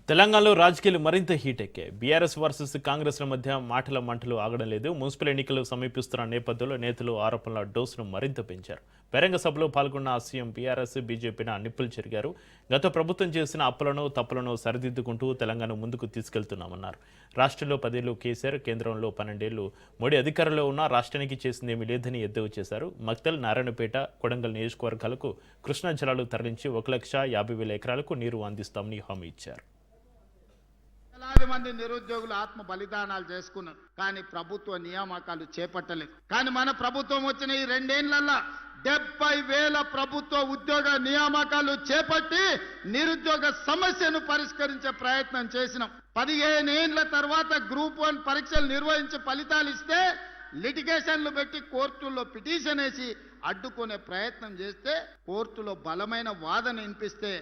తెలంగాణలో రాజకీయాలు మరింత హీట్ ఎక్కాయి. బీఆర్ఎస్ వర్సెస్ కాంగ్రెస్ల మధ్య మాటల మంటలు ఆగడం లేదు. మున్సిపల్ ఎన్నికలు సమీపిస్తున్న నేపథ్యంలో నేతలు ఆరోపణల డోసును మరింత పెంచారు. బహిరంగ సభలో పాల్గొన్న సీఎం బీఆర్ఎస్ బీజేపీని నిప్పులు చెరిగారు. గత ప్రభుత్వం చేసిన అప్పులను తప్పులను సరిదిద్దుకుంటూ తెలంగాణ ముందుకు తీసుకెళ్తున్నామన్నారు. రాష్ట్రంలో 10 ఏళ్లు కేసీఆర్, కేంద్రంలో 12 ఏళ్లు మోడీ అధికారంలో ఉన్న రాష్ట్రానికి చేసిందేమీ లేదని ఎద్దేవా చేశారు. మక్తల్, నారాయణపేట, కొడంగల్ నియోజకవర్గాలకు కృష్ణా జలాలు తరలించి 1,50,000 ఎకరాలకు నీరు అందిస్తామని హామీ ఇచ్చారు. వేలాది మంది నిరుద్యోగులు ఆత్మ బలిదానాలు చేసుకున్నారు. కానీ ప్రభుత్వ నియామకాలు చేపట్టలేదు. కానీ మన ప్రభుత్వం వచ్చిన ఈ 2 ఏళ్లలో 70,000 ప్రభుత్వ ఉద్యోగ నియామకాలు చేపట్టి నిరుద్యోగ సమస్యను పరిష్కరించే ప్రయత్నం చేసినాం. 15 ఏళ్ల తర్వాత గ్రూప్ 1 పరీక్షలు నిర్వహించి ఫలితాలు ఇస్తే లిటిగేషన్లు పెట్టి కోర్టుల్లో పిటిషన్ వేసి అడ్డుకునే ప్రయత్నం చేస్తే కోర్టులో బలమైన వాదన వినిపిస్తే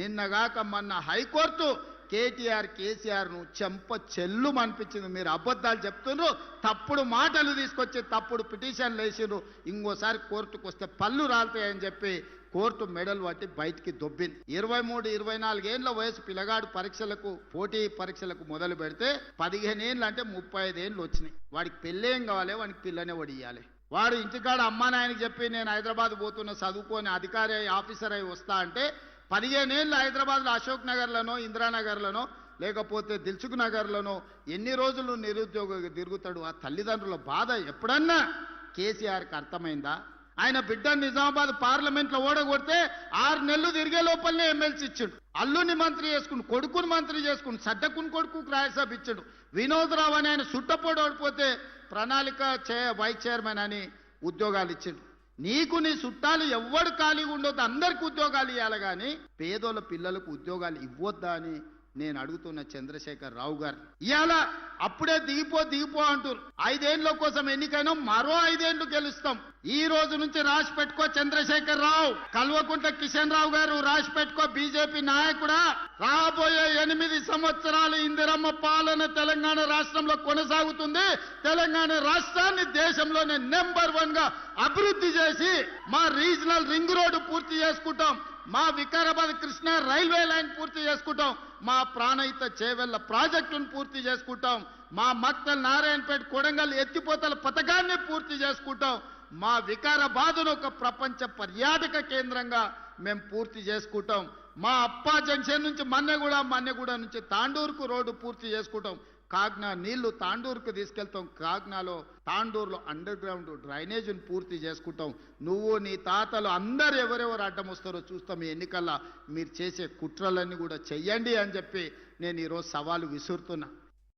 నిన్నగాక మొన్న హైకోర్టు కేటీఆర్ కేసీఆర్ను చెంప చెల్లు అనిపించింది. మీరు అబద్ధాలు చెప్తున్నారు, తప్పుడు మాటలు తీసుకొచ్చి తప్పుడు పిటిషన్లు వేసిర్రు, ఇంకోసారి కోర్టుకు వస్తే పళ్ళు రాలుతాయని చెప్పి కోర్టు మెడల్ పట్టి బయటికి దొబ్బింది. 23, 24 ఏళ్ల వయసు పిల్లగాడు పరీక్షలకు పోటీ పరీక్షలకు మొదలు పెడితే 15 ఏళ్ళు అంటే 35 ఏళ్ళు వచ్చినాయి. వాడికి పెళ్ళేం కావాలి, వాడికి పిల్లనే వడియాలి. వాడు ఇంటికాడ అమ్మా నాయనకి చెప్పి నేను హైదరాబాద్ పోతున్న చదువుకొని అధికారి ఆఫీసర్ అయి వస్తా అంటే 15 ఏళ్ళు హైదరాబాద్లో అశోక్ నగర్లోనో, ఇందిరానగర్లోనో, లేకపోతే దిల్సుఖ్ నగర్లోనో ఎన్ని రోజులు నిరుద్యోగ తిరుగుతాడు? ఆ తల్లిదండ్రుల బాధ ఎప్పుడన్నా కేసీఆర్కి అర్థమైందా? ఆయన బిడ్డ నిజామాబాద్ పార్లమెంట్లో ఓడగొడితే 6 నెలలు తిరిగే లోపలనే ఎమ్మెల్సీ ఇచ్చాడు. అల్లుని మంత్రి చేసుకుని, కొడుకుని మంత్రి చేసుకుని, సడ్డకుని కొడుకు రాజ్యసభ ఇచ్చాడు. వినోద్ రావు అని ఆయన సుట్టపోడు ఓడిపోతే ప్రణాళిక వైస్ చైర్మన్ అని ఉద్యోగాలు ఇచ్చాడు. నీకు నీ చుట్టాలు ఎవ్వడు ఖాళీగా ఉండొద్దు, అందరికి ఉద్యోగాలు ఇవ్వాలి, కానీ పేదోళ్ళ పిల్లలకు ఉద్యోగాలు ఇవ్వొద్దా అని నేను అడుగుతున్న చంద్రశేఖర్ రావు గారు. ఇవాళ అప్పుడే దిగిపో అంటారు. 5 ఏళ్ల కోసం ఎన్నికైనా మరో 5 ఏళ్లు గెలుస్తాం. ఈ రోజు నుంచి రాసి పెట్టుకో చంద్రశేఖర్ రావు, కల్వకుంట్ల కిషన్ రావు గారు రాసి పెట్టుకో బీజేపీ నాయకుడా. రాబోయే 8 సంవత్సరాలు ఇందిరమ్మ పాలన తెలంగాణ రాష్ట్రంలో కొనసాగుతుంది. తెలంగాణ రాష్ట్రాన్ని దేశంలోనే నెంబర్ 1 గా అభివృద్ధి చేసి మా రీజనల్ రింగ్ రోడ్డు పూర్తి చేసుకుంటాం. మా వికారాబాద్ కృష్ణా రైల్వే లైన్ పూర్తి చేసుకుంటాం. మా ప్రాణహిత చేవెళ్ల ప్రాజెక్టును పూర్తి చేసుకుంటాం. మా మక్తల్, నారాయణపేట, కొడంగల్ ఎత్తిపోతల పథకాన్ని పూర్తి చేసుకుంటాం. మా వికారాబాదును ఒక ప్రపంచ పర్యాటక కేంద్రంగా మేము పూర్తి చేసుకుంటాం. మా అప్పా జంక్షన్ నుంచి మన్నెగూడ నుంచి తాండూరుకు రోడ్డు పూర్తి చేసుకుంటాం. కాగ్నా నీళ్లు తాండూరుకు తీసుకెళ్తాం. కాగ్నాలో తాండూరులో అండర్ గ్రౌండ్ డ్రైనేజీని పూర్తి చేసుకుంటాం. నువ్వు నీ తాతలు అందరు ఎవరెవరు అడ్డం వస్తారో చూస్తాం. ఈ ఎన్నికల్లో మీరు చేసే కుట్రలన్నీ కూడా చెయ్యండి అని చెప్పి నేను ఈరోజు సవాలు విసురుతున్నా.